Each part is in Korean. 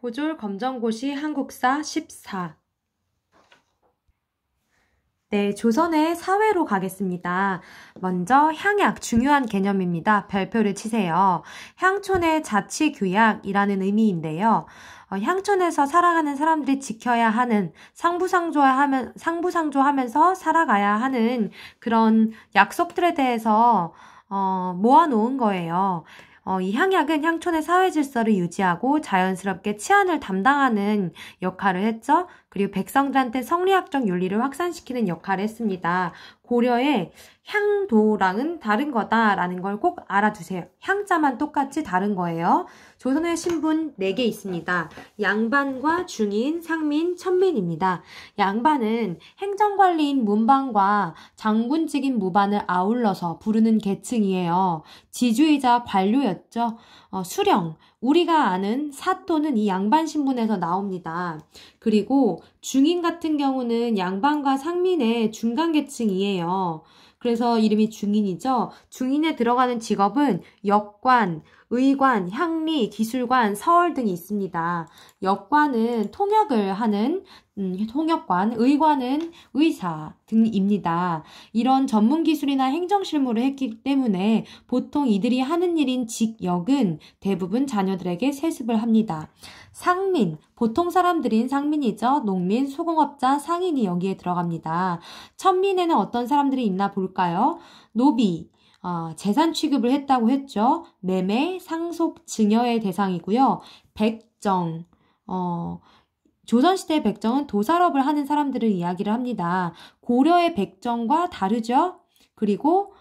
고졸 검정고시 한국사 14. 네, 조선의 사회로 가겠습니다. 먼저 향약, 중요한 개념입니다. 별표를 치세요. 향촌의 자치규약이라는 의미인데요. 향촌에서 살아가는 사람들이 지켜야 하는, 상부상조하면서 살아가야 하는 그런 약속들에 대해서 모아놓은 거예요. 이 향약은 향촌의 사회 질서를 유지하고 자연스럽게 치안을 담당하는 역할을 했죠. 그리고 백성들한테 성리학적 윤리를 확산시키는 역할을 했습니다. 고려의 향도랑은 다른 거다라는 걸 꼭 알아두세요. 향자만 똑같이 다른 거예요. 조선의 신분 4개 있습니다. 양반과 중인, 상민, 천민입니다. 양반은 행정관리인 문반과 장군직인 무반을 아울러서 부르는 계층이에요. 지주이자 관료였죠. 수령, 우리가 아는 사또는 이 양반 신분에서 나옵니다. 그리고 중인 같은 경우는 양반과 상민의 중간계층이에요. 그래서 이름이 중인이죠. 중인에 들어가는 직업은 역관, 의관, 향리, 기술관, 서얼 등이 있습니다. 역관은 통역을 하는 통역관, 의관은 의사 등입니다. 이런 전문 기술이나 행정 실무를 했기 때문에 보통 이들이 하는 일인 직역은 대부분 자녀들에게 세습을 합니다. 상민, 보통 사람들인 상민이죠. 농민, 수공업자, 상인이 여기에 들어갑니다. 천민에는 어떤 사람들이 있나 볼까요? 노비, 재산 취급을 했다고 했죠. 매매, 상속, 증여의 대상이고요. 백정, 조선시대 백정은 도살업을 하는 사람들을 이야기를 합니다. 고려의 백정과 다르죠. 그리고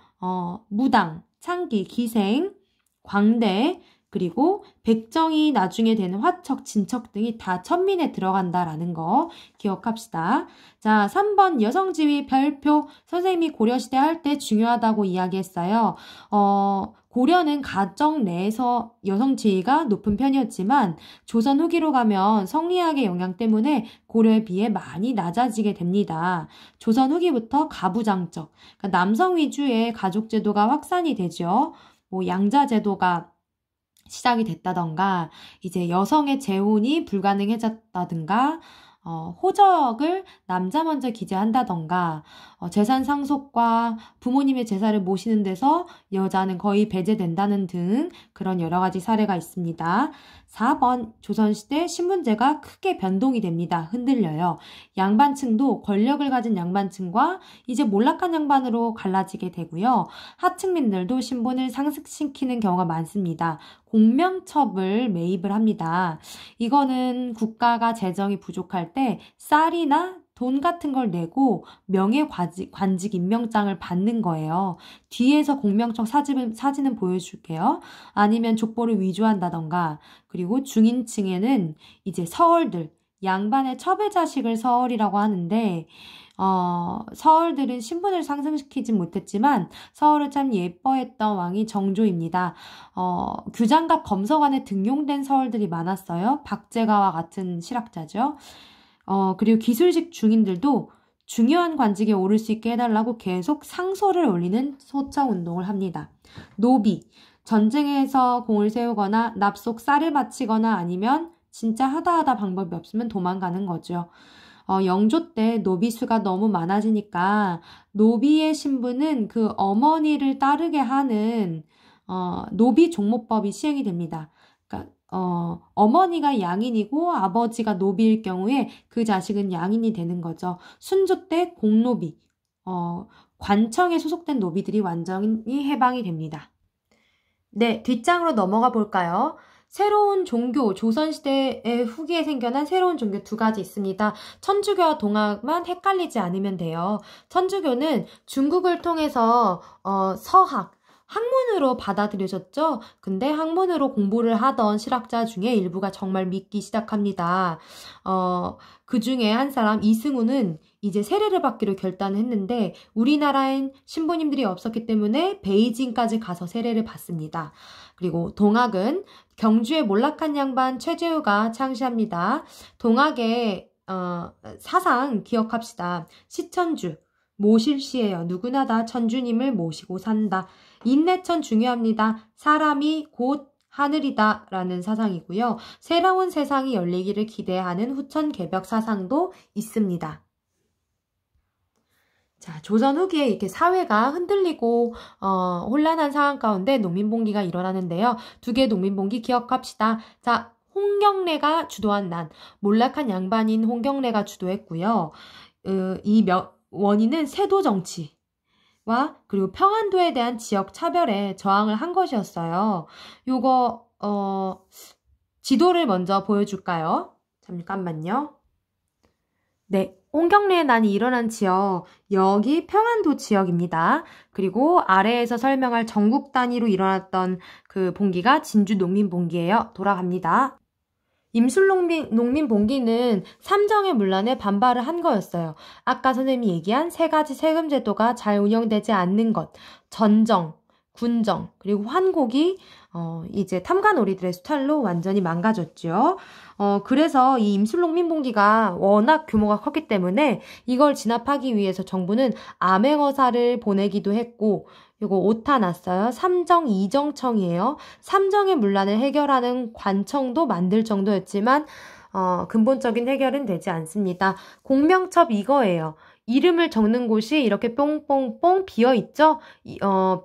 무당, 창기, 기생, 광대, 그리고 백정이 나중에 되는 화척, 진척 등이 다 천민에 들어간다라는 거 기억합시다. 자, 3번 여성지위 별표. 선생님이 고려시대 할 때 중요하다고 이야기했어요. 고려는 가정 내에서 여성지위가 높은 편이었지만 조선 후기로 가면 성리학의 영향 때문에 고려에 비해 많이 낮아지게 됩니다. 조선 후기부터 가부장적, 그러니까 남성 위주의 가족제도가 확산이 되죠. 양자제도가 시작이 됐다던가, 이제 여성의 재혼이 불가능해졌다든가, 호적을 남자 먼저 기재한다던가, 재산 상속과 부모님의 제사를 모시는 데서 여자는 거의 배제된다는 등 그런 여러 가지 사례가 있습니다. 4번 조선시대 신분제가 크게 변동이 됩니다. 흔들려요. 양반층도 권력을 가진 양반층과 이제 몰락한 양반으로 갈라지게 되고요. 하층민들도 신분을 상승시키는 경우가 많습니다. 공명첩을 매입을 합니다. 이거는 국가가 재정이 부족할 때 쌀이나 돈 같은 걸 내고 명예관직 임명장을 받는 거예요. 뒤에서 공명청 사진은 보여줄게요. 아니면 족보를 위조한다던가. 그리고 중인층에는 이제 서얼들, 양반의 첩의 자식을 서얼이라고 하는데 서얼들은 신분을 상승시키진 못했지만 서얼을 참 예뻐했던 왕이 정조입니다. 규장각 검서관에 등용된 서얼들이 많았어요. 박제가와 같은 실학자죠. 그리고 기술직 중인들도 중요한 관직에 오를 수 있게 해달라고 계속 상소를 올리는 소청운동을 합니다. 노비, 전쟁에서 공을 세우거나 납속 쌀을 바치거나 아니면 진짜 하다 방법이 없으면 도망가는 거죠. 영조 때 노비 수가 너무 많아지니까 노비의 신분은 그 어머니를 따르게 하는 노비 종모법이 시행이 됩니다. 그러니까 어머니가 양인이고 아버지가 노비일 경우에 그 자식은 양인이 되는 거죠. 순조 때 공노비, 관청에 소속된 노비들이 완전히 해방이 됩니다. 네, 뒷장으로 넘어가 볼까요? 새로운 종교, 조선시대의 후기에 생겨난 새로운 종교 2가지 있습니다. 천주교와 동학만 헷갈리지 않으면 돼요. 천주교는 중국을 통해서 서학, 학문으로 받아들여졌죠. 근데 학문으로 공부를 하던 실학자 중에 일부가 정말 믿기 시작합니다. 그 중에 한 사람 이승우는 이제 세례를 받기로 결단을 했는데 우리나라엔 신부님들이 없었기 때문에 베이징까지 가서 세례를 받습니다. 그리고 동학은 경주의 몰락한 양반 최재우가 창시합니다. 동학의 사상 기억합시다. 시천주, 모실시예요. 누구나 다 천주님을 모시고 산다. 인내천 중요합니다. 사람이 곧 하늘이다 라는 사상이고요. 새로운 세상이 열리기를 기대하는 후천개벽 사상도 있습니다. 자, 조선 후기에 이렇게 사회가 흔들리고 혼란한 상황 가운데 농민봉기가 일어나는데요. 두 개의 농민봉기 기억합시다. 자, 홍경래가 주도한 난, 몰락한 양반인 홍경래가 주도했고요. 원인은 세도 정치와 그리고 평안도에 대한 지역 차별에 저항을 한 것이었어요. 요거 지도를 먼저 보여줄까요? 잠깐만요. 네, 홍경래의 난이 일어난 지역, 여기 평안도 지역입니다. 그리고 아래에서 설명할 전국 단위로 일어났던 그 봉기가 진주 농민봉기예요. 돌아갑니다. 임술농민봉기는 삼정의 문란에 반발을 한 거였어요. 아까 선생님이 얘기한 세 가지 세금 제도가 잘 운영되지 않는 것, 전정, 군정, 그리고 환곡이 이제 탐관오리들의 수탈로 완전히 망가졌죠. 그래서 이 임술농민봉기가 워낙 규모가 컸기 때문에 이걸 진압하기 위해서 정부는 암행어사를 보내기도 했고, 이거 오타 났어요. 삼정 이정청이에요. 삼정의 문란을 해결하는 관청도 만들 정도였지만 근본적인 해결은 되지 않습니다. 공명첩 이거예요. 이름을 적는 곳이 이렇게 뽕뽕뽕 비어있죠?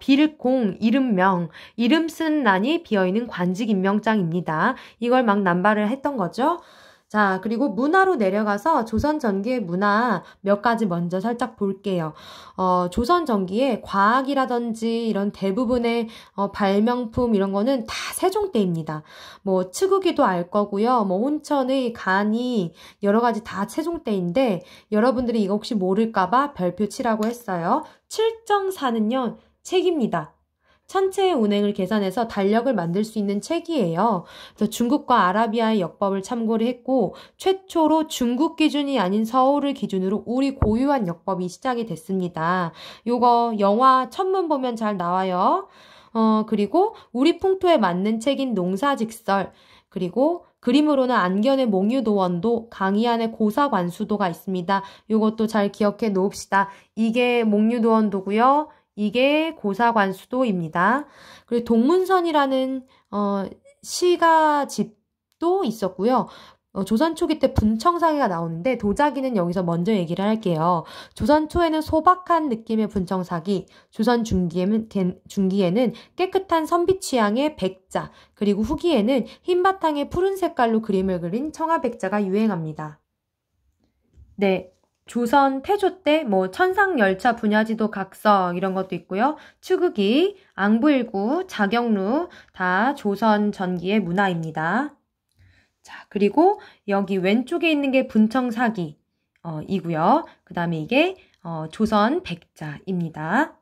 빌공, 이름명, 이름 쓴 란이 비어있는 관직 임명장입니다. 이걸 막 남발을 했던 거죠. 자, 그리고 문화로 내려가서 조선 전기의 문화 몇 가지 먼저 살짝 볼게요. 조선 전기의 과학이라든지 이런 대부분의 발명품 이런 거는 다 세종 때입니다. 뭐 측우기도 알 거고요. 뭐 혼천의 간이 여러 가지 다 세종 때인데 여러분들이 이거 혹시 모를까봐 별표 치라고 했어요. 칠정사는요, 책입니다. 천체의 운행을 계산해서 달력을 만들 수 있는 책이에요. 그래서 중국과 아라비아의 역법을 참고를 했고 최초로 중국 기준이 아닌 서울을 기준으로 우리 고유한 역법이 시작이 됐습니다. 요거 영화 첫문 보면 잘 나와요. 그리고 우리 풍토에 맞는 책인 농사직설, 그리고 그림으로는 안견의 몽유도원도, 강희안의 고사관수도가 있습니다. 요것도 잘 기억해 놓읍시다. 이게 몽유도원도고요. 이게 고사관수도입니다. 그리고 동문선이라는 시가집도 있었고요. 조선 초기 때 분청사기가 나오는데 도자기는 여기서 먼저 얘기를 할게요. 조선 초에는 소박한 느낌의 분청사기, 조선 중기에는 깨끗한 선비 취향의 백자, 그리고 후기에는 흰 바탕에 푸른 색깔로 그림을 그린 청아백자가 유행합니다. 네. 조선 태조 때 뭐 천상열차 분야지도 각서 이런 것도 있고요. 추극이, 앙부일구, 자경루 다 조선 전기의 문화입니다. 자, 그리고 여기 왼쪽에 있는 게 분청사기 이고요. 그 다음에 이게 조선 백자입니다.